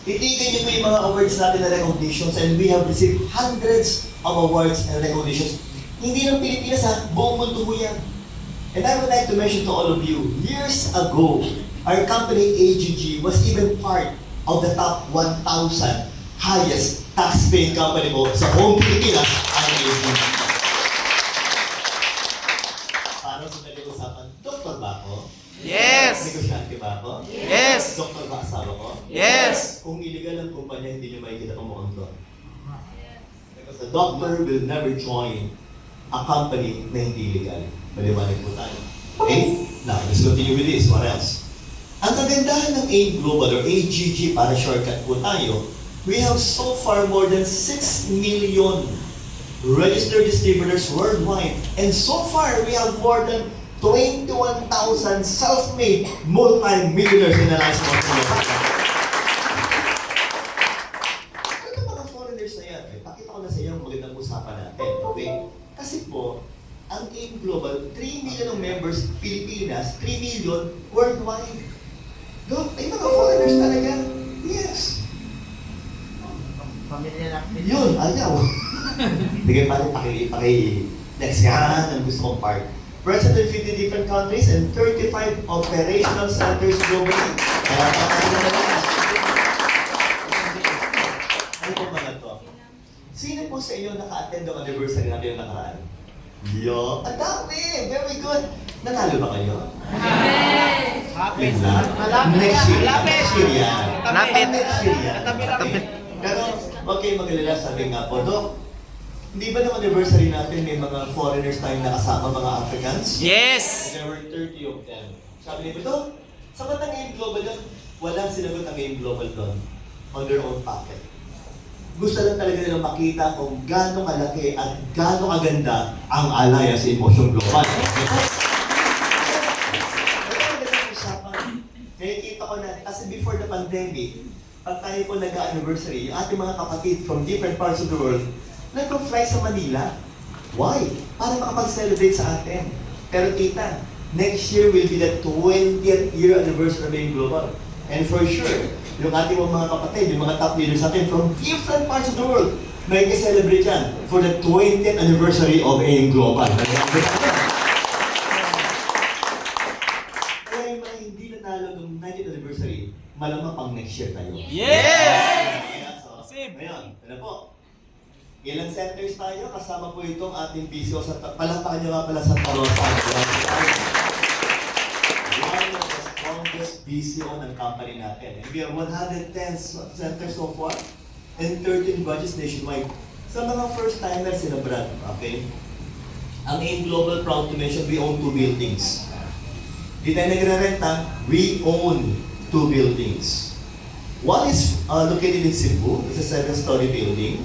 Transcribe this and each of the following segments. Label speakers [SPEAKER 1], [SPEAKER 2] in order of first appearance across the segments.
[SPEAKER 1] Titigan niyo po yung mga awards natin na recognitions and we have received hundreds of awards and recognitions. Hindi ng Pilipinas ha, buong mundo po yan. And I would like to mention to all of you, years ago, our company AGG was even part of the top 1,000 highest tax-paying company po sa buong Pilipinas ang AGG. Para sa nag-usapan, Dr. ba ako?
[SPEAKER 2] Yes!
[SPEAKER 1] Negosyante ba ako?
[SPEAKER 2] Yes!
[SPEAKER 1] Doktor ba asawa ko?
[SPEAKER 2] Yes!
[SPEAKER 1] Kung illegal ang kumpanya, hindi nyo makikita ang mukhang ko. Because the doctor will never join a company na hindi illegal. Maliwanag po tayo. Okay? Now, let's continue with this. What else? Ang kagandahan ng AIM Global or AGG, para shortcut po tayo, we have so far more than 6 million registered distributors worldwide. And so far, we have more than 21,000 self-made multi-millionaires in the last month. Ito mga foreigners na yan. Pakita ko na sa iyo ang magandang usapan natin. Okay? Kasi po, ang AIM Global, 3 million ng members, Pilipinas, 3 million worldwide. Look, may mga foreigners talaga. Yes.
[SPEAKER 3] Pamilya natin.
[SPEAKER 1] Yun, ayaw. Bigay pa rin next yan ang gusto kong part. Present in 50 different countries and 35 operational centers globally. Kaya pakita na lang. Ano po mga to? Sino po sa inyo naka-attend ang anniversary natin yung nakaraan? Yo, ang dami! Very good! Nanalo ba kayo?
[SPEAKER 3] Happy.
[SPEAKER 1] Yun lang. Next year. Next year yan.
[SPEAKER 2] Lapit.
[SPEAKER 1] Next year yan.
[SPEAKER 2] Lapit.
[SPEAKER 1] Pero, okay, mag-alala, sabi nga po, Dok, hindi ba ng anniversary natin may mga foreigners tayong nakasama, mga Africans?
[SPEAKER 2] Yes!
[SPEAKER 1] There were 30 of them. Sabi niyo, Dok, sabat ang AIM Global doon? Walang sinagot ang AIM Global doon on their own pocket. Gusto lang talaga nilang makita kung gaano kalaki at gaano kaganda ang alliance in Motion Global. Nakikita ko na, kasi before the pandemic, pag tayo po nag-anniversary, yung ating mga kapatid from different parts of the world, nag-fly sa Manila. Why? Para makapag-celebrate sa atin. Pero tita, next year will be the 20th year anniversary of AIM Global. And for sure, yung ating mga kapatid, yung mga top leaders natin from different parts of the world, may celebrate yan for the 20th anniversary of AIM Global. Kaya yung mga hindi nanalo ng 90th anniversary, malamang pang next year tayo.
[SPEAKER 2] Yes!
[SPEAKER 1] So, ngayon, ano po? Ilang centers tayo? Kasama po itong ating PCO sa palakpakan nyo nga pala sa Tarosa. One of the strongest PCO ng company natin. And we have 110 centers so far and 13 branches nationwide. Sa mga first-timers in abroad, okay? Ang AIM Global, proud to mention, we own 2 buildings. Di tayo nagre-renta, we own 2 buildings. One is located in Cebu. It's a 7-story building.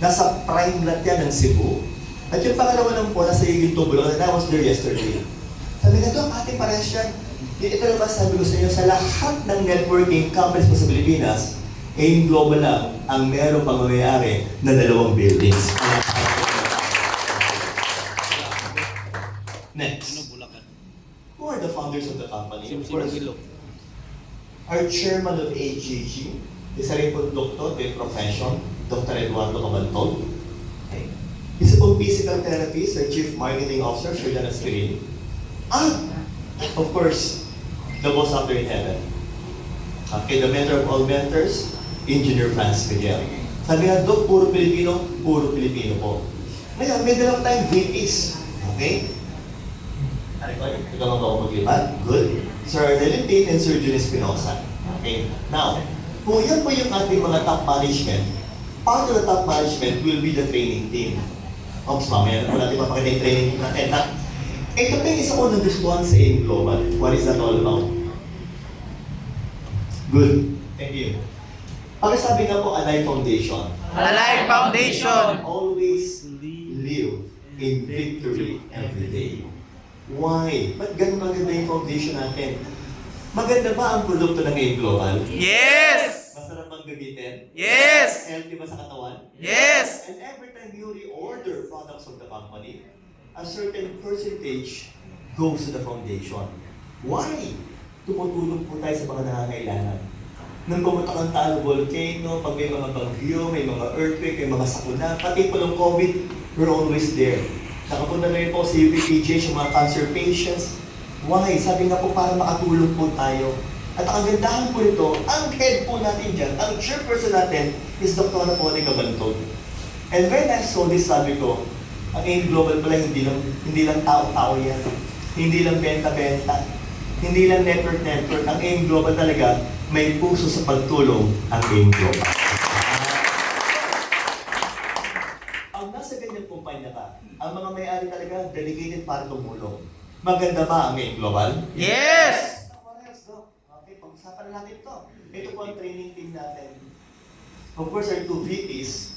[SPEAKER 1] Nasa prime lot yan ng Cebu. At yung pangalawa lang po, nasa Ginto, Bulacan, and I was there yesterday. Sabi nga, Dok, ate, parehas yan. Ito naman sabi ko sa inyo, sa lahat ng networking companies po sa Pilipinas, AIM Global lang ang meron pang mamayari na 2 buildings. Next. Who are the founders of the company? Of course, our chairman of AGG, isa rin po doktor by profession, Dr. Eduardo Cabantol. Okay. Isa pong physical therapist, our chief marketing officer, Sir Jan Aspirin. Of course, the boss up there in heaven. Okay, the mentor of all mentors, Engineer Franz Miguel. Sabi nga, Dok, puro Pilipino po. Ngayon, may dalawang tayong VPs. Okay? Ano ko? Ikaw lang ako maglipad? Good. Sir Ardelin Tate and Sir Jun Espinosa. Okay? Now, kung yan po yung ating mga top management, part of the top management will be the training team. Oops, mamaya na po natin mapakita yung training team natin. Ito pa yung isa ko nagustuhan sa AIM Global. What is that all about? Good. Thank you. Ang sabi nga po, Alive Foundation.
[SPEAKER 2] Alive Foundation!
[SPEAKER 1] Always live in victory every day. Why? Ba't ganun maganda yung foundation natin? Maganda ba ang produkto ng AIM Global?
[SPEAKER 2] Yes!
[SPEAKER 1] Masarap bang gamitin?
[SPEAKER 2] Yes!
[SPEAKER 1] Healthy ba sa katawan?
[SPEAKER 2] Yes!
[SPEAKER 1] And every time you reorder products of the company, a certain percentage goes to the foundation. Why? Tumutulong po tayo sa mga nangangailangan. Nung pumunta kang Taal Volcano, pag may mga bagyo, may mga earthquake, may mga sakuna, pati po ng COVID, we're always there. Nakapunta na rin po sa UPPGH, yung mga cancer patients. Why? Sabi nga po para makatulong po tayo. At ang kagandahan po nito, ang head po natin dyan, ang chairperson natin is Dr. Monica Bantog. And when I saw this, sabi ko, ang AIM Global pala hindi lang tao-tao yan. Hindi lang benta-benta. Hindi lang network-network. Ang AIM Global talaga, may puso sa pagtulong ang AIM Global. Ang nasa ganyang kumpanya ka, ang mga may-ari talaga dedicated para tumulong. Maganda ba ang AIM Global?
[SPEAKER 2] Yes!
[SPEAKER 1] Okay, pag-usapan na natin ito. Ito po ang training team natin. Of course, our two VPs,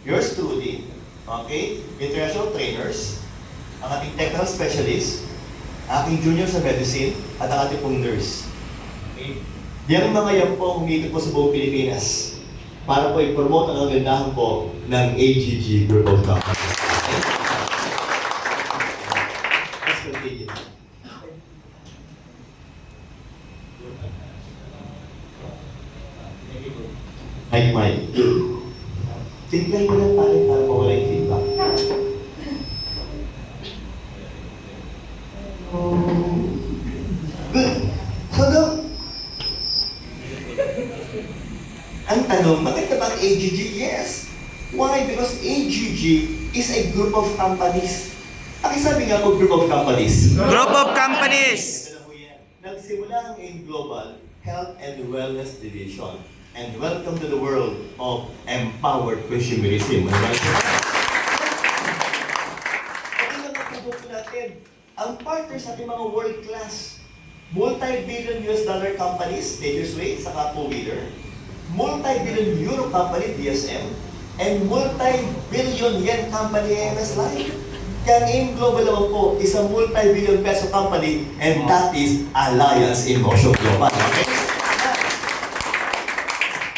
[SPEAKER 1] yours truly, okay, international trainers, ang ating technical specialist, aking junior sa medicine, at ang ating pong nurse. Okay? Yung mga yan po humigit po sa buong Pilipinas para po i-promote ang kagandahan po ng AGG Group of Companies. Okay? Let's continue. Mike. Tignan mo lang tayo para mawala yung feedback. Good. So, Doc, ang tanong, bakit ka ba ang AGG? Yes. Why? Because AGG is a group of companies. Sabi nga po, group of companies.
[SPEAKER 2] Group of companies.
[SPEAKER 1] Nagsimula ang AIM Global Health and Wellness Division. And welcome to the world of empowered consumerism. Pati lang ang produkto natin. Ang partners natin mga world-class, multi-billion US dollar companies, Nature's Way, saka Po-Leader, multi-billion euro company, DSM, and multi-billion yen company, AMS Life. Kaya ang AIM Global naman po, isang multi-billion peso company, and that is Alliance in Motion Global. Okay?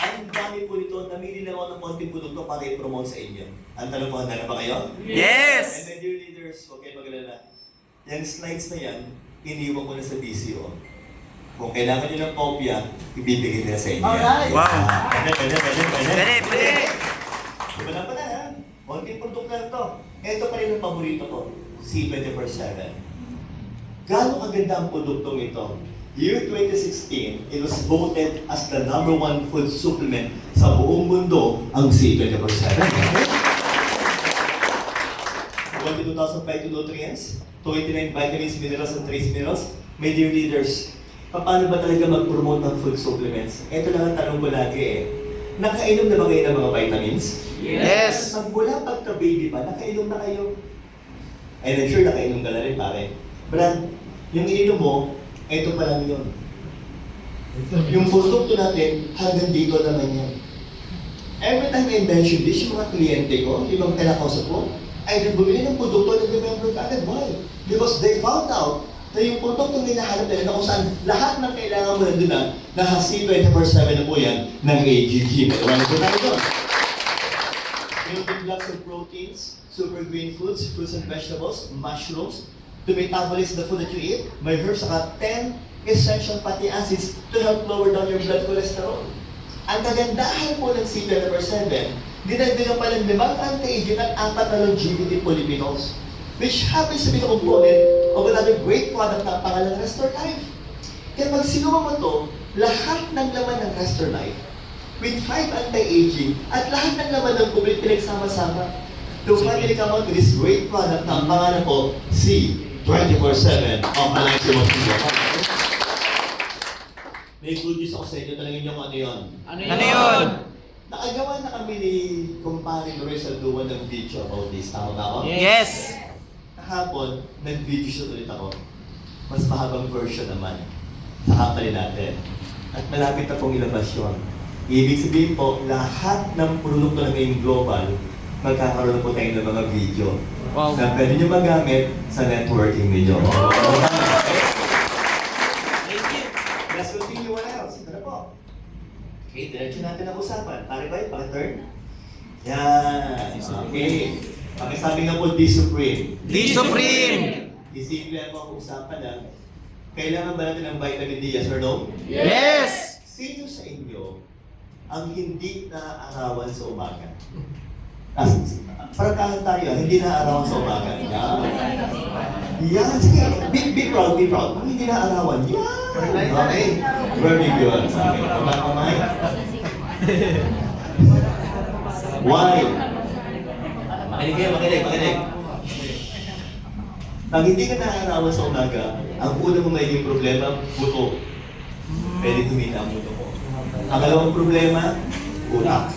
[SPEAKER 1] Ang dami po nito, namili lang ako ng konting produkto para i-promote sa inyo. Ang tanong po, handa na ba kayo?
[SPEAKER 2] Yes!
[SPEAKER 1] And my dear leaders, okay, mag-alala. Yung slides na yan, iniwan ko na sa DCO. Kung kailangan nyo ng kopya, ibibigay nila sa inyo.
[SPEAKER 3] Alright.
[SPEAKER 2] Wow.
[SPEAKER 1] Pwede.
[SPEAKER 2] Pwede.
[SPEAKER 1] Diba na pala, ha? Konting produkto lang to. Ito pa rin ang paborito ko, C24/7. Gaano kaganda ang produktong ito? Year 2016, it was voted as the #1 food supplement sa buong mundo, ang C24/7. 22,005 nutrients, 29 vitamins, minerals, and trace minerals. My dear leaders, paano ba talaga mag-promote ng food supplements? Ito lang ang tanong ko lagi eh. Nakainom na ba kayo ng mga vitamins?
[SPEAKER 2] Yes!
[SPEAKER 1] Magmula pagka-baby pa, nakainom na kayo. And I'm sure nakainom ka na rin, pare. Brad, yung ininom mo, ito pa lang yun. Yung produkto natin, hanggang dito naman yan. Every time I mention this, yung mga kliyente ko, ibang kinakausap ko, ay bumili ng produkto at nag-remember ka agad. Why? Because they found out na yung produktong hinahanap nila na kung saan lahat ng kailangan mo nandun na, naka-C24/7 na po yan ng AGG. Maliwanag po tayo doon. Building blocks of proteins, super green foods, fruits and vegetables, mushrooms, to metabolize the food that you eat, may herbs, saka 10 essential fatty acids to help lower down your blood cholesterol. Ang kagandahan po ng C24/7, dinagdagan pa ng 5 anti-aging at 4 na longevity polyphenols, which happens to be the component of another great product na pangalang Restore Life. Kaya pag sinuha mo to, lahat ng laman ng Restore Life, with 5 anti-aging, at lahat ng laman ng complete pinagsama-sama, to finally come out with this great product na ang pangalan ko, C24/7 of Alliance in Motion Global. May good news ako sa inyo, talagang nyo kung ano yun.
[SPEAKER 2] Ano yun?
[SPEAKER 1] Nakagawa na kami ni Kumpare Lorenzo Duwan ng video about this. Tama ba ako?
[SPEAKER 2] Yes!
[SPEAKER 1] Kahapon, nag-video shoot ulit ako. Mas mahabang version naman. Sa company natin. At malapit na pong ilabas yun. Ibig sabihin po, lahat ng produkto ng AIM Global, magkakaroon na po tayo ng mga video.
[SPEAKER 2] Wow.
[SPEAKER 1] Na pwede nyo magamit sa networking ninyo. Let's continue. What else? Ito na po. Okay, diretso natin ang usapan. Pare ba? Paki-turn. Yan. Okay. Pakisabi nga po, D-Supreme.
[SPEAKER 2] D-Supreme!
[SPEAKER 1] Isimple ako ang usapan na, kailangan ba natin ng vitamin D, yes or no?
[SPEAKER 2] Yes!
[SPEAKER 1] Sino sa inyo ang hindi naaarawan sa umaga? Parang tayo, hindi naaarawan sa umaga. Yan, sige. Be proud, be proud. Ang hindi naaarawan, yan. Okay. Very good. Okay. Kamay. Why? Makinig kayo, makinig. Pag hindi ka naaarawan sa umaga, ang una mo magiging problema, buto. Pwede humina ang buto mo. Ang dalawang problema, utak.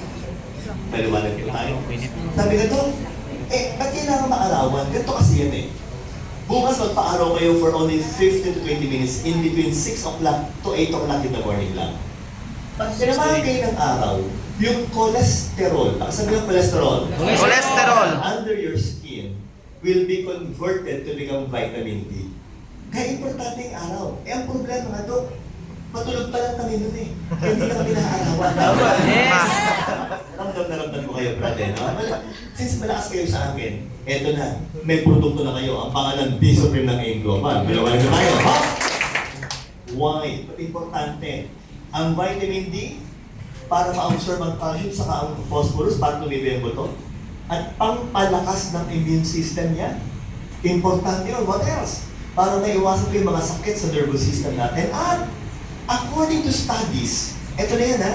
[SPEAKER 1] Paliwanag ko tayo. Sabi ka to, ba't kailangan maarawan? Ganito kasi yan eh. Bukas magpa-araw kayo for only 15 to 20 minutes in between 6 o'clock to 8 o'clock in the morning lang. Pag sinamahan kayo ng araw, yung cholesterol, sabi ng cholesterol,
[SPEAKER 2] Cholesterol.
[SPEAKER 1] under your skin will be converted to become vitamin D. Kaya importante yung araw. Ang problema nga Dok, matulog pa lang kami nun eh. Kaya hindi na kami naaarawan.
[SPEAKER 2] Yes.
[SPEAKER 1] Ramdam ko kayo, brother. No? Since malakas kayo sa akin, eto na, may produkto na kayo. Ang pangalan, D-Supreme ng AIM Global. Bilawalan na tayo, ha? Why? Importante. Ang vitamin D, para ma-absorb ang calcium saka ang phosphorus, para tumibay ang buto. At pangpalakas ng immune system niya. Importante yun. What else? Para maiwasan ko yung mga sakit sa nervous system natin. At according to studies, eto na yan ha,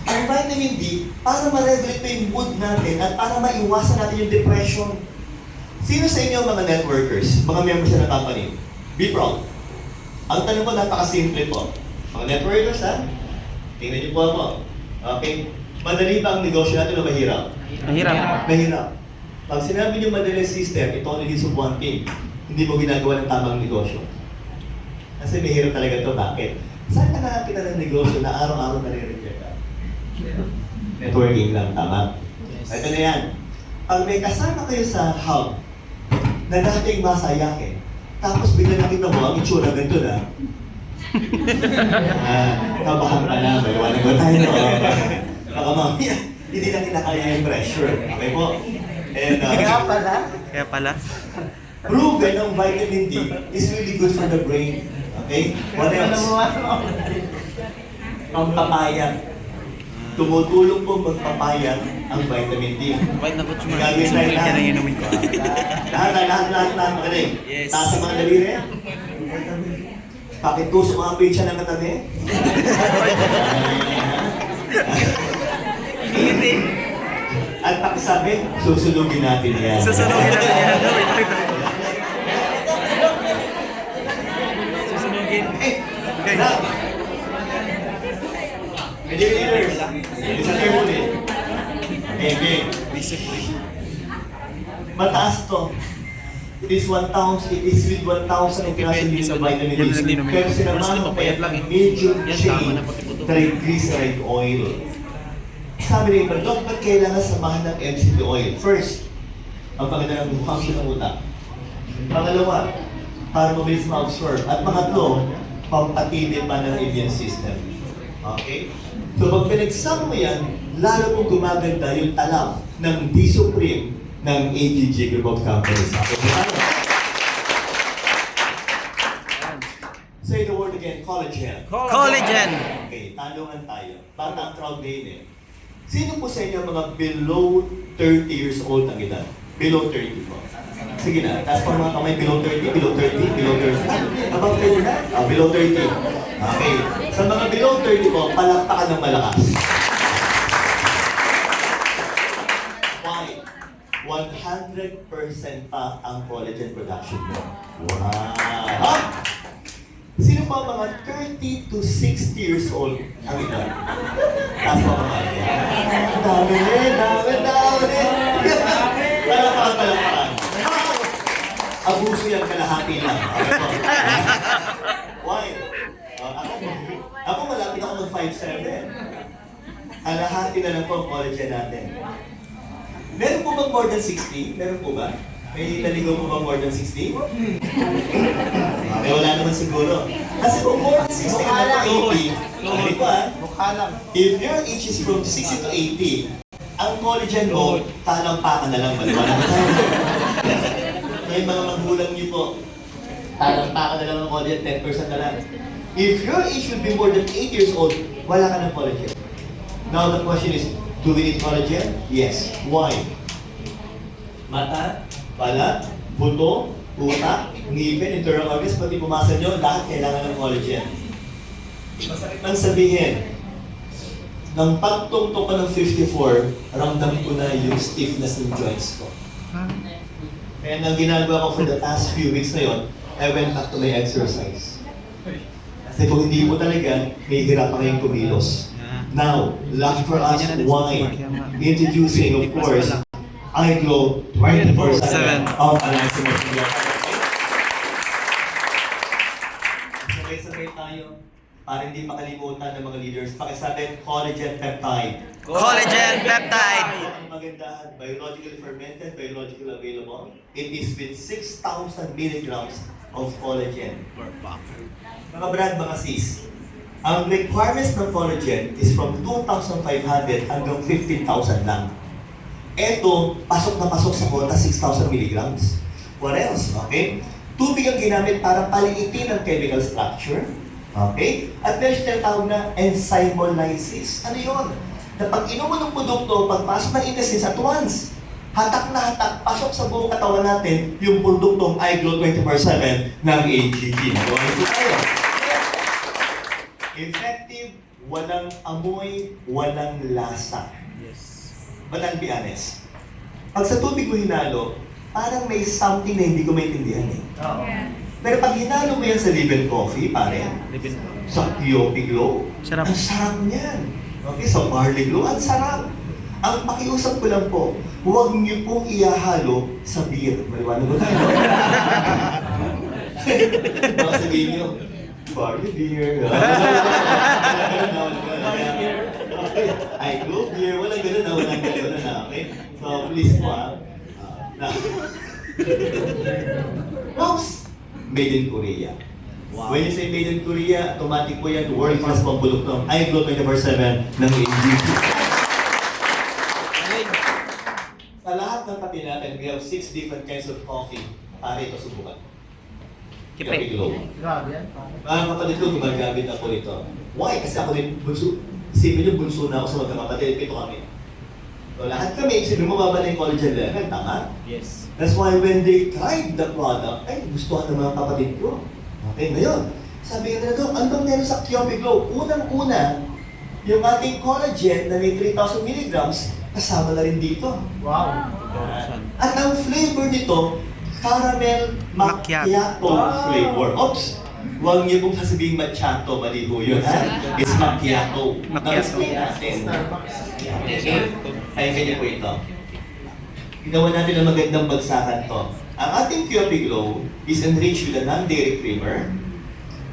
[SPEAKER 1] ang vitamin D, para ma-regulate pa yung mood natin at para maiwasan natin yung depression. Sino sa inyo mga networkers, mga members na company? Be proud. Ang tanong ko, napakasimple po. Mga networkers ha, tingnan niyo po ako. Okay? Madali ba ang negosyo natin o mahirap?
[SPEAKER 2] Mahirap.
[SPEAKER 1] Mahirap. Pag sinabi niyo madali system, it only leads to one thing. Hindi mo ginagawa ng tamang negosyo. Kasi mahirap talaga ito. Bakit? Saan ka nakakita ng negosyo na araw-araw nare-reject ka? Networking lang, tama? Ito na yan. Pag may kasama kayo sa hub na dating masayakin, tapos bigla nakita mo ang itsura ganito na, kabahan ka na, maliwanag mo tayo. Baka mamaya, hindi na kinakaya yung pressure. Okay po? And,
[SPEAKER 2] Kaya pala.
[SPEAKER 1] proven ang vitamin D is really good for the brain. Okay? What else? Ang papaya. Tumutulong po magpapaya ang vitamin D.
[SPEAKER 2] Wait na po,
[SPEAKER 1] Gagawin tayo
[SPEAKER 2] yan ang inumin ko.
[SPEAKER 1] Lahat, magaling.
[SPEAKER 2] Yes.
[SPEAKER 1] Taas ang mga daliri. Pakituso mga pizza ng katabi. At pakisabi, susunugin natin yan.
[SPEAKER 2] Susunugin natin yan. Susunugin.
[SPEAKER 1] Okay. Engineers, listen carefully. Okay. Mataas to. It is 1,000, it is with 1,000 international unit of vitamin D. Pero sinamahan ko kaya medium chain triglyceride oil. Sabi rin, but Doc, ba't kailangan samahan ng MCT oil? First, ang paganda ng function ng utak. Pangalawa, para mabilis ma-absorb. At pangatlo, pampatibay pa ng immune system. Okay? So pag pinagsama mo yan, lalo mong gumaganda yung talam ng D-Supreme ng AGG Group of Companies. Say the word again, collagen.
[SPEAKER 2] Collagen.
[SPEAKER 1] Okay, tanungan tayo. Bata ang crowd ngayon eh. Sino po sa inyo mga below 30 years old ang edad? Below 30 po. Sige na, taas pa mga kamay, below 30, below 30, below 30. Above 30 na? Below 30. Okay. Sa mga below 30 po, palakpakan ng malakas. Why? 100% pa ang collagen production mo. Wow! Sino pa mga 30 to 60 years old ang edad? Taas pa mga dami. Palakpakan. Abuso yan, kalahati lang. Why? Ako malapit ako mag 5'7". Kalahati na lang po ang collagen natin. Meron po bang more than 60? Meron po ba? May naligaw po ba more than 60? Okay, wala naman siguro. Kasi kung more than 60 ka na po 80, okay po
[SPEAKER 3] Mukha lang.
[SPEAKER 1] if your age is from 60 to 80, ang collagen mo, talampakan na lang, maliwanag na tayo. May mga magulang niyo po, talampakan na lang ng collagen, 10% na lang. If your age will be more than 8 years old, wala ka ng collagen. Now the question is, do we need collagen? Yes. Why? Mata, balat, buto, utak, ngipin, internal organs, pati pumasa nyo, lahat kailangan ng collagen. Masakit lang sabihin, nang pagtungtong ko ng 54, ramdam ko na yung stiffness ng joints ko. Kaya ang ginagawa ko for the past few weeks na yun, I went back to my exercise. Kasi kung hindi mo talaga, may hirap pa kayong kumilos. Now, lucky for us, why? Introducing, of course, iGlow 24/7 of Alliance Media. Sabay-sabay tayo para hindi makalimutan ng mga leaders. Pakisabi, collagen peptide.
[SPEAKER 2] Collagen peptide.
[SPEAKER 1] Ang magandahan, biologically fermented, biologically available. It is with 6,000 milligrams of collagen. Mga brad, mga sis, ang requirements ng collagen is from 2,500 hanggang 15,000 lang. Ito, pasok na pasok sa quota 6,000 milligrams. What else? Okay? Tubig ang ginamit para paliitin ang chemical structure. Okay? At meron siya tinatawag na enzymolysis. Ano yun? Na pag inuman ng produkto, pagpasok ng intestines at once, hatak na hatak, pasok sa buong katawan natin yung produktong iGlow 24/7 ng AGT. Gawin ito tayo. Effective, walang amoy, walang lasa.
[SPEAKER 2] Yes.
[SPEAKER 1] But I'll be honest, pag sa tubig mo hinalo, parang may something na hindi ko maintindihan eh. Pero pag hinalo mo yan sa Live Coffee, pare, sa Kyopi Glow,
[SPEAKER 2] Sarap.
[SPEAKER 1] ang sarap niyan. Okay, sa Barley Glow, ang sarap. Ang pakiusap ko lang po, huwag niyo pong ihahalo sa beer. Maliwanag ko tayo. Baka sabihin niyo, Barley beer. I go beer. Walang gano'n na, walang gano'n na. Okay? So, please po Oops! Made in Korea.
[SPEAKER 2] Wow.
[SPEAKER 1] When you say made in Korea, automatic po yan, world-class pang produktong iGlow 24/7 ng AGT. Sa lahat ng pati natin, we have 6 different kinds of coffee. Pare, ito subukan.
[SPEAKER 2] Kipe.
[SPEAKER 1] Glow.
[SPEAKER 3] Grabe yan.
[SPEAKER 1] Mga kapatid ko, gumagamit ako nito. Why? Kasi ako din bunso. Isipin niyo, bunso na ako sa magkakapatid. Pito kami. So, lahat kami, isipin mo, mababa na yung collagen level. Tama?
[SPEAKER 2] Yes.
[SPEAKER 1] That's why when they tried the product, ay, gustuhan ng mga kapatid ko. Okay, ngayon, sabi ka nila, ano bang meron sa Kyopi Glow? Unang-una, yung ating collagen na may 3,000 milligrams, kasama na rin dito.
[SPEAKER 3] Wow.
[SPEAKER 1] At ang flavor nito, caramel macchiato flavor. Oops! Huwag niyo pong sasabihin macchiato, mali po yun, ha? It's macchiato. Na-explain natin. Okay? Kaya ganyan po ito. Ginawa natin ang magandang bagsakan to. Ang ating Kyopi Glow is enriched with a non-dairy creamer.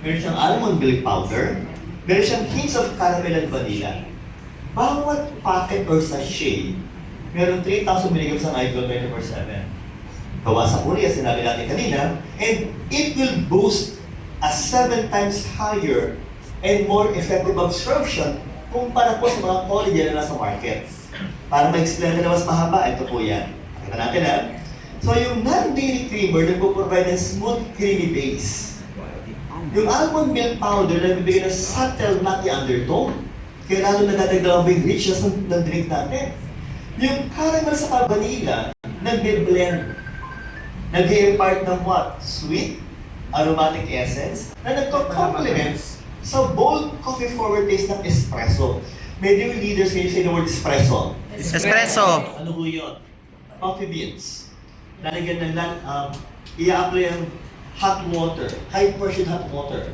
[SPEAKER 1] Meron siyang almond milk powder. Meron siyang hints of caramel and vanilla. Bawat packet or sachet, meron 3,000 mg ng iGlow 24/7. Gawa sa Korea, sinabi natin kanina, and it will boost a 7 times higher and more effective absorption kumpara po sa mga collagen na nasa market. Para ma-explain na mas mahaba, ito po yan. Pakita natin ha. So yung non-dairy creamer, nagpo-provide ng smooth, creamy base. Yung almond milk powder, nagbibigay ng subtle nutty undertone. Kaya lalo nadadagdagan yung richness ng drink natin. Yung caramel sa vanilla, nagbe-blend. Nag-i-impart ng what? Sweet, aromatic essence, na nagko-complement sa bold, coffee-forward taste ng espresso. Medyo yung leaders ngayon say the word espresso.
[SPEAKER 2] Espresso.
[SPEAKER 1] Ano po yun? Coffee beans. Lalagyan ng i-apply ang hot water, high pressure hot water.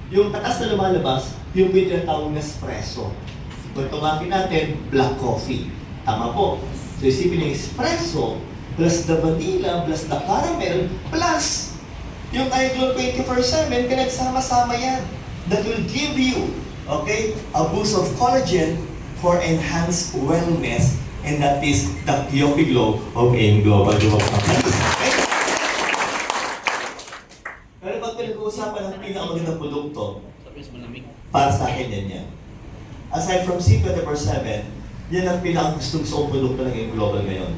[SPEAKER 1] Yung tatas na lumalabas, yung tinatawag na espresso. Kung tumapin natin, black coffee. Tama po. So isipin yung espresso, plus the vanilla, plus the caramel, plus yung iGlow 24/7, pinagsama-sama yan. That will give you, okay, a boost of collagen for enhanced wellness, and that is the Kyopi Glow of AIMGlow. Okay? Pero pag pinag-uusapan ng pinakamagandang produkto, para sa akin yan. Aside from C24/7, yan ang pinakagustong produkto ng AIMGlow ngayon.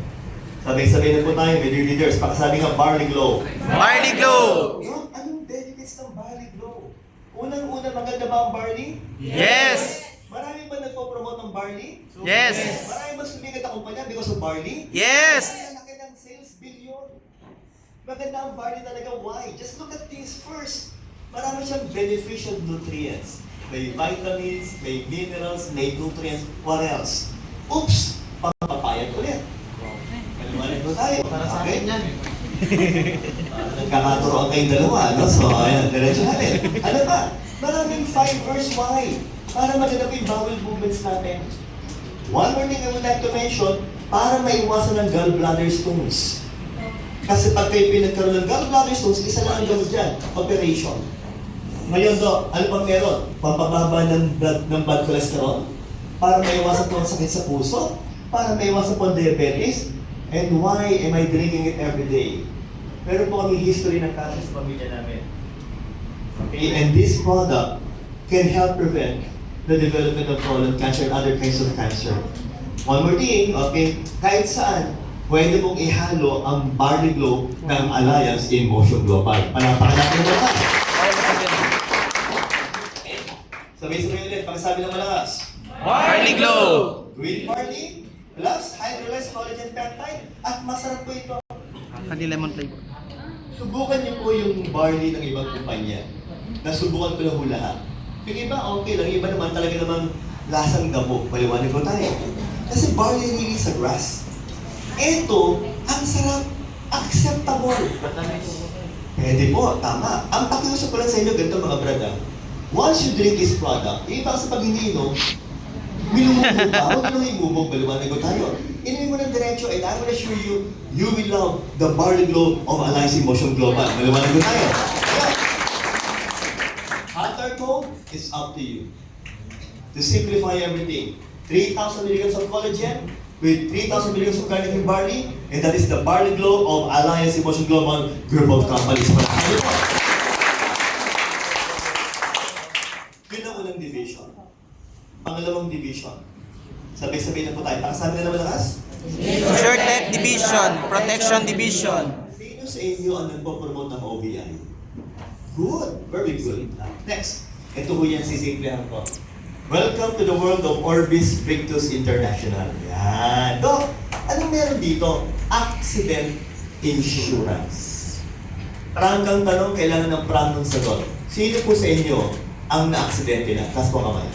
[SPEAKER 1] Sabay-sabay na po tayo, medyo leaders, pakasabi nga Barley Glow.
[SPEAKER 2] Barley Glow.
[SPEAKER 1] Yun, anong benefits ng Barley Glow? Unang-una, maganda ba ang barley?
[SPEAKER 2] Yes!
[SPEAKER 1] Marami ba nagpo-promote ng barley?
[SPEAKER 2] Yes!
[SPEAKER 1] Marami ba sumikat ang kumpanya because of barley?
[SPEAKER 2] Yes!
[SPEAKER 1] Kaya laki ng sales billion. Maganda ang barley talaga. Why? Just look at things first. Marami siyang beneficial nutrients. May vitamins, may minerals, may nutrients. What else? Oops! Pampapayat ulit. Maliwanag ko tayo.
[SPEAKER 3] Para sa akin yan.
[SPEAKER 1] Nagkakaturoan kayong dalawa, no? So, ayan, diretso natin. Ano ba? Maraming fibers. Why? Para maganda po yung bowel movements natin. One more thing I would like to mention, para maiwasan ng gallbladder stones. Kasi pag kayo pinagkaroon ng gallbladder stones, isa lang ang gamot dyan, operation. Ngayon do, ano pang meron? Pampababa ng blood cholesterol, para maiwasan po ang sakit sa puso, para maiwasan po ang diabetes. And why am I drinking it every day? Meron po kami history ng cancer sa pamilya namin. Okay, and this product can help prevent the development of colon cancer and other kinds of cancer. One more thing, okay, kahit saan, pwede mong ihalo ang Barley Glow ng Alliance in Motion Global. Panapakan natin naman. Sabay-sabay ulit, pagkasabi ng malakas.
[SPEAKER 2] Barley Glow!
[SPEAKER 1] Green barley plus hydrolyzed collagen peptide at masarap po ito.
[SPEAKER 2] Honey lemon flavor.
[SPEAKER 1] Subukan niyo po yung barley ng ibang kumpanya. Nasubukan ko na ho lahat. Yung iba, okay lang. Yung iba naman talaga namang lasang gabo. Paliwanag ko tayo. Kasi barley really is a grass. Ito, ang sarap. Acceptable. Pwede po, tama. Ang pakiusap ko lang sa inyo, ganito mga brada. Once you drink this product, yung iba sa pag iniinom, minumubog ka. Huwag nyo imubog. Paliwanag ko tayo. Inumin mo ng diretso and I will assure you, you will love the Barley Glow of Alliance in Motion Global. Paliwanag ko tayo. Hot or cold, it's up to you. To simplify everything, 3,000 milligrams of collagen with 3,000 milligrams of carnitine barley, and that is the Barley Glow of Alliance in Motion Global group of companies. Yun ang unang division. Pangalawang division. Sabay-sabay na po tayo. Pakasabi na naman lakas?
[SPEAKER 2] Short neck division, protection division.
[SPEAKER 1] Sino sa inyo ang nagpo-promote ng OBI? Good. Very good. Next. Ito po yan, sisimplihan ko. Welcome to the world of Orbis Victus International. Yan. Dok, anong meron dito? Accident insurance. Prangkang tanong, kailangan ng prangkang sagot. Sino po sa inyo ang na-aksidente na? Taas po kamay.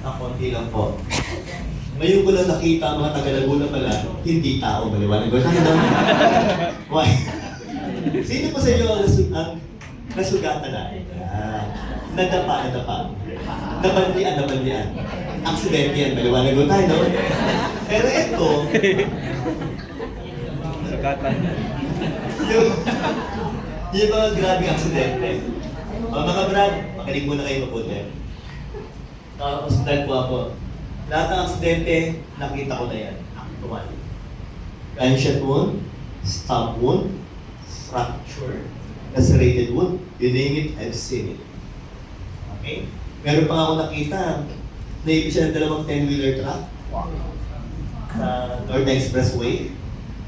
[SPEAKER 1] Konti lang po. Ngayon ko lang nakita mga taga-Laguna pala, hindi tao, maliwanag ko. Why? Sino po sa inyo ang nasugatan na? Nadapa. Nabandian. Aksidente yan, maliwanag ko tayo, no? Pero ito,
[SPEAKER 2] Sugatan.
[SPEAKER 1] yung mga grabing aksidente. Mga brad, makinig muna kayo mabuti. Hospital po ako. Lahat ng aksidente, nakita ko na yan. Actual. Gunshot wound, stab wound, fracture, lacerated wound, you name it, I've seen it. Okay? Meron pa ako nakita, naipit siya ng dalawang 10-wheeler truck sa North Expressway.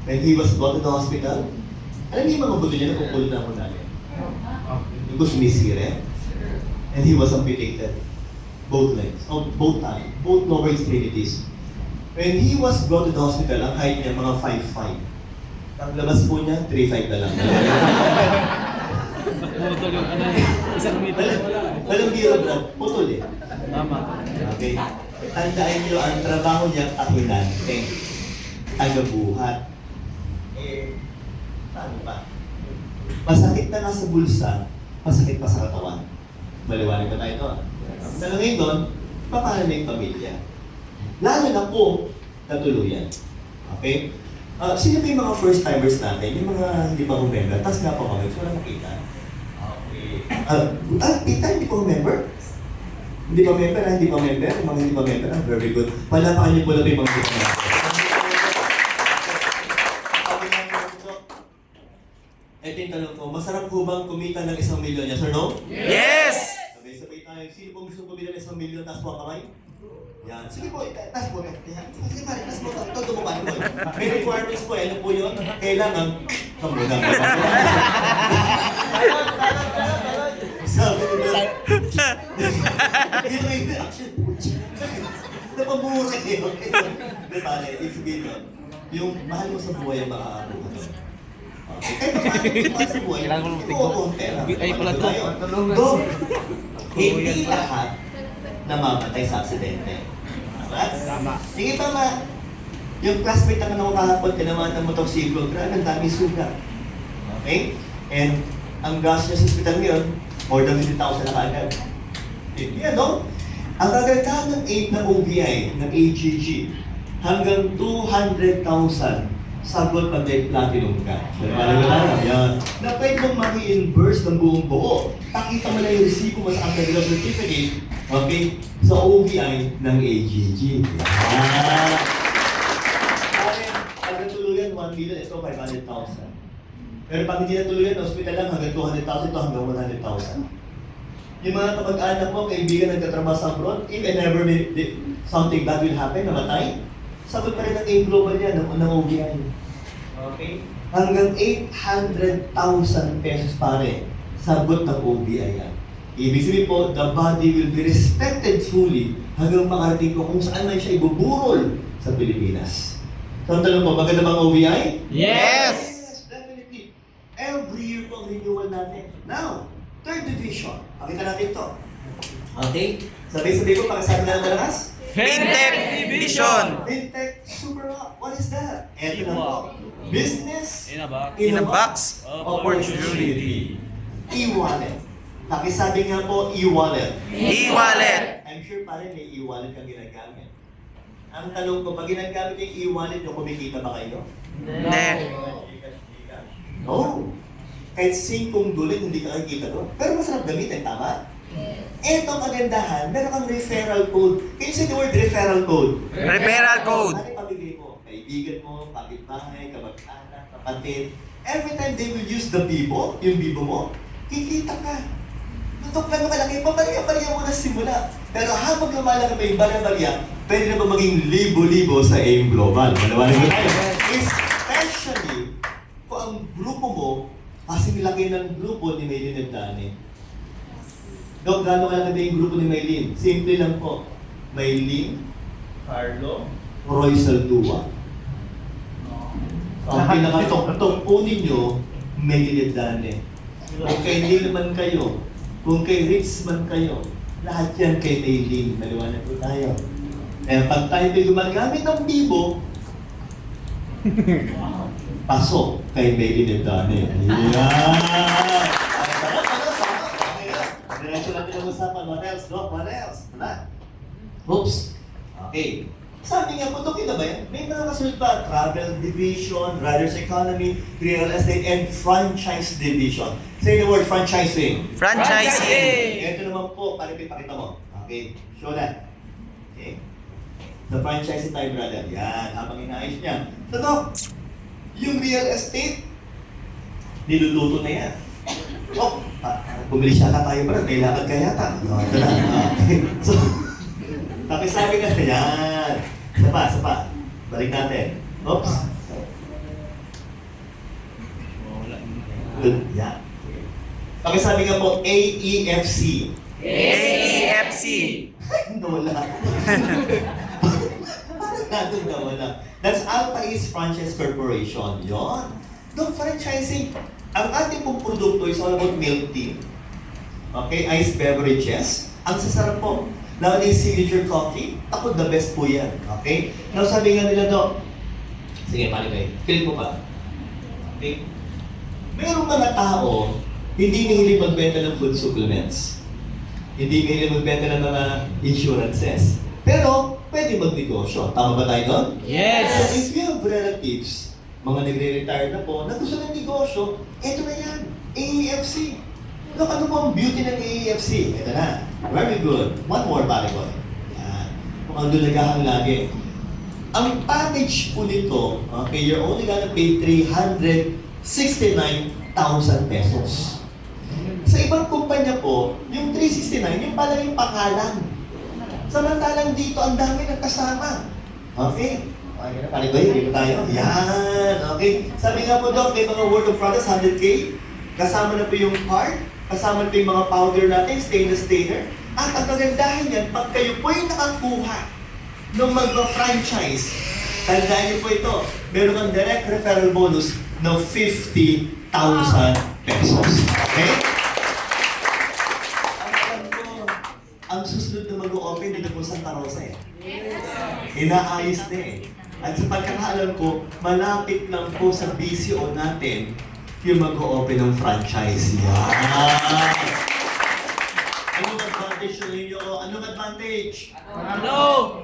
[SPEAKER 1] When he was brought to the hospital, alam niyo yung mga buto niya na pupulo na ako namin. Yung ko sumisire, and he was amputated. Both legs, both lower extremities. When he was brought to the hospital, ang height niya mga 5'5". Ang labas po niya, 3'5 na lang.
[SPEAKER 2] Putol yung isang meter.
[SPEAKER 1] Walang biro, Brad. Putol eh.
[SPEAKER 2] Tama.
[SPEAKER 1] Okay. Tandaan niyo, ang trabaho niya, kahinante. Tagabuhat. Paano ba? Masakit na nga sa bulsa, masakit pa sa katawan. Maliwanag ba tayo ito? Talangin doon, paano na yung pamilya? Lalo na po, natuluyan. Okay? Sino ba yung mga first timers natin? Yung mga hindi pa member? Tapos nga po kami, so wala makita. Okay. Kita, hindi pa member? Hindi pa member, hindi pa member? Yung mga hindi pa member, very good. Palapakan niyo po na yung mga kita natin. Ito yung tanong ko, masarap po bang kumita ng 1 milyon? Yes or no?
[SPEAKER 2] Yes!
[SPEAKER 1] Sabay-sabay tayo. Sino pong gusto kumita ng 1 milyon? Taas po ang kamay? Yan. Sige po, taas po. Sige pare, taas po. Todo mo ba? May requirements po. Ano po yun? Kailangan kamunang. Sabi ko na, yun yung action. Napamura eh. Di ba, if you yun, yung mahal mo sa buhay ang makakaroon ka. Okay, kahit mahal sa buhay, ito ang pera.
[SPEAKER 2] Ay, pala to.
[SPEAKER 1] Go! Hindi lahat namamatay sa aksidente. Tama. Sige, tama. Yung classmate na kanong kahapon, tinamaan ng motorsiklo, grabe, ang daming sugat. Okay? And ang gas niya sa hospital ngayon, more than 50,000 na kaagad. Yan, no? Ang kagandahan ng 8 na OBI, ng AGG, hanggang 200,000 sagot pag may platinum ka. Yan. Na pwede mong ma-reimburse ng buong buo. Pakita mo lang yung resibo mo sa Anti-Growth Certificate, okay, sa OBI ng AGG. Yan. Pag natuluyan, 1 million, ito 500,000. Pero pag hindi natuluyan, hospital lang hanggang 200,000 to hanggang 100,000. Yung mga kapag-anak mo, kaibigan nagtatrabaho sa abroad, if and ever something bad will happen, namatay, sagot pa rin ang AIM Global yan, ng OBI. Okay? Hanggang 800,000 pesos pare, sagot ng OBI yan. Ibig sabihin po, the body will be respected fully hanggang makarating ko kung saan man siya ibuburol sa Pilipinas. So, ang tanong po, maganda bang OBI?
[SPEAKER 2] Yes!
[SPEAKER 1] Definitely. Every year po ang renewal natin. Now, third division. Pakita natin ito. Okay? Sabay-sabay ko, pakisabi na ng malakas.
[SPEAKER 2] Fintech Division.
[SPEAKER 1] Fintech Super Hub. What is that? Ito na po. Business
[SPEAKER 2] In a box.
[SPEAKER 1] opportunity. E-wallet. Pakisabi nga po, e-wallet.
[SPEAKER 2] E-wallet.
[SPEAKER 1] I'm sure pare may e-wallet kang ginagamit. Ang tanong ko, pag ginagamit yung e-wallet nyo, kumikita ba kayo?
[SPEAKER 2] Ne.
[SPEAKER 1] No. Kahit 5 dolyar, hindi ka nakikita doon. Pero masarap gamitin, tama? Ito ang kagandahan, meron kang referral code. Can you say the word referral code?
[SPEAKER 2] Referral code.
[SPEAKER 1] Ano pamigay mo? Kaibigan mo, kapitbahay, kamag-anak, kapatid. Every time they will use the bibo, yung bibo mo, kikita ka. Tutok lang mo kalaki, pabarya-barya mo na simula. Pero habang lumalaki pa yung barya-barya, pwede na ba maging libo-libo sa AIM Global? Malawanan mo tayo. Especially, kung ang grupo mo, kasi nilaki ng grupo ni Maylin at Dani. Dok, gano'n kalaki yung grupo ni Maylin? Simple lang po. Maylin, Carlo, Roy Saldua. Ang pinaka-tok-tok ninyo, Maylin at Dani. Kung kay Neil man kayo, kung kay Rich man kayo, lahat yan kay Maylin. Maliwanag po tayo. Kaya pag tayo gumagamit ng bibo, pasok kay Maylin at Dani. Yeah! Diretso natin ang usapan. What else, Doc? What else? Wala. Oops. Okay. Sabi nga po, Doc, ba yan? May mga kasunod pa. Travel Division, Riders Economy, Real Estate, and Franchise Division. Say the word franchising.
[SPEAKER 2] Franchising.
[SPEAKER 1] Ito naman po, pakita mo. Okay. Show that. Okay. The franchising tayo, brother. Yan. Habang inaayos niya. So, Doc, yung real estate, niluluto na yan. Oh, bumili siya tayo ba? May lakad ka yata. Ito na. So, pakisabi ka na yan. Isa pa. Balik natin. Oops. Good. Yan. Pakisabi ka po, AEFC.
[SPEAKER 2] AEFC.
[SPEAKER 1] Wala. Parang natin na wala. That's Alpha East Franchise Corporation. Yon. Doon, franchising. Ang ating pong produkto is all about milk tea. Okay, iced beverages. Ang sasarap po. Lalo yung signature coffee, ako the best po yan. Okay? Now sabi nga nila, Doc, sige, paligay. Kilig mo pa. Okay? Mayroong mga tao, hindi mahilig magbenta ng food supplements. Hindi mahilig magbenta ng mga insurances. Pero, pwede magnegosyo. Tama ba tayo doon?
[SPEAKER 2] Yes!
[SPEAKER 1] So if you have relatives, mga nagre-retire na po, na gusto ng negosyo, eto na yan, AEFC. Look, ano po ang beauty ng AEFC? Ito na. Very good. One more, pare ko. Yan. Kung ang doon naghahang lagi. Ang package po nito, okay, you're only gonna pay 369,000 pesos. Sa ibang kumpanya po, yung 369, yung pala yung pangalan. Samantalang dito, ang dami ng kasama. Okay? Okay na, pare ko, hindi pa tayo. Yan. Okay. Sabi nga po, Doc, may mga worth of products, 100K. Kasama na po yung card, kasama na po yung mga powder natin, stainless stainer. At ang kagandahan yan, pag kayo po yung nakakuha ng mag-franchise, tandaan niyo po ito, meron kang direct referral bonus ng 50,000 pesos. Okay? Ang ko, ang susunod na mag-o-open dito po Santa Rosa eh. Inaayos na eh. At sa pagkakaalam ko, malapit lang po sa BCO natin yung mag-o-open ng franchise. Yan! Anong advantage yung inyo? Anong advantage?
[SPEAKER 2] Ano?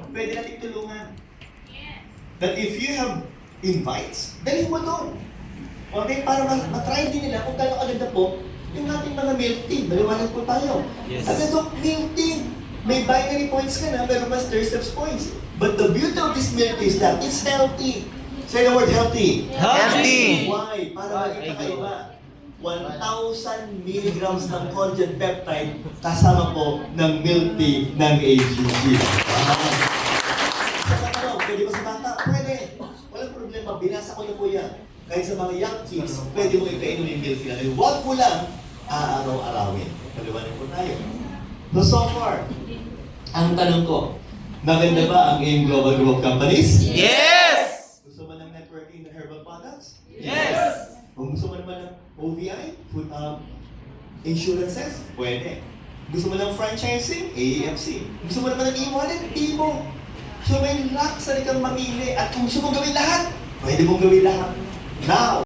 [SPEAKER 1] Pwede natin tulungan. That if you have invites, dalhin mo doon. Okay, para matry din nila kung gano'ng agad po yung ating mga milk tea. Maliwanag po tayo.
[SPEAKER 2] Yes.
[SPEAKER 1] Agad po, milk tea. May binary points ka na, pero mas stair-steps points. But the beauty of this milk tea is that it's healthy. Say the word healthy.
[SPEAKER 2] Healthy.
[SPEAKER 1] Why? Para makita kaiba. 1,000 milligrams ng collagen peptide kasama po ng milk tea ng AGG. Sa tanong, pwede ba sa bata? Pwede. Walang problema. Binasa ko na po yan. Kahit sa mga young kids, pwede mo ipainom yung milk tea natin. Huwag mo lang aaraw-arawin. Paliwanag po tayo. So far, ang tanong ko, maganda ba ang AIM Global Group of Companies?
[SPEAKER 2] Yes!
[SPEAKER 1] Gusto mo ng networking ng herbal products?
[SPEAKER 2] Yes!
[SPEAKER 1] Kung gusto mo naman ng OVI, food insurances, pwede. Gusto mo ng franchising, AAFC. Gusto mo naman ng e-wallet, mo. So may luxury kang mamili. At kung gusto mo gawin lahat, pwede mong gawin lahat. Now,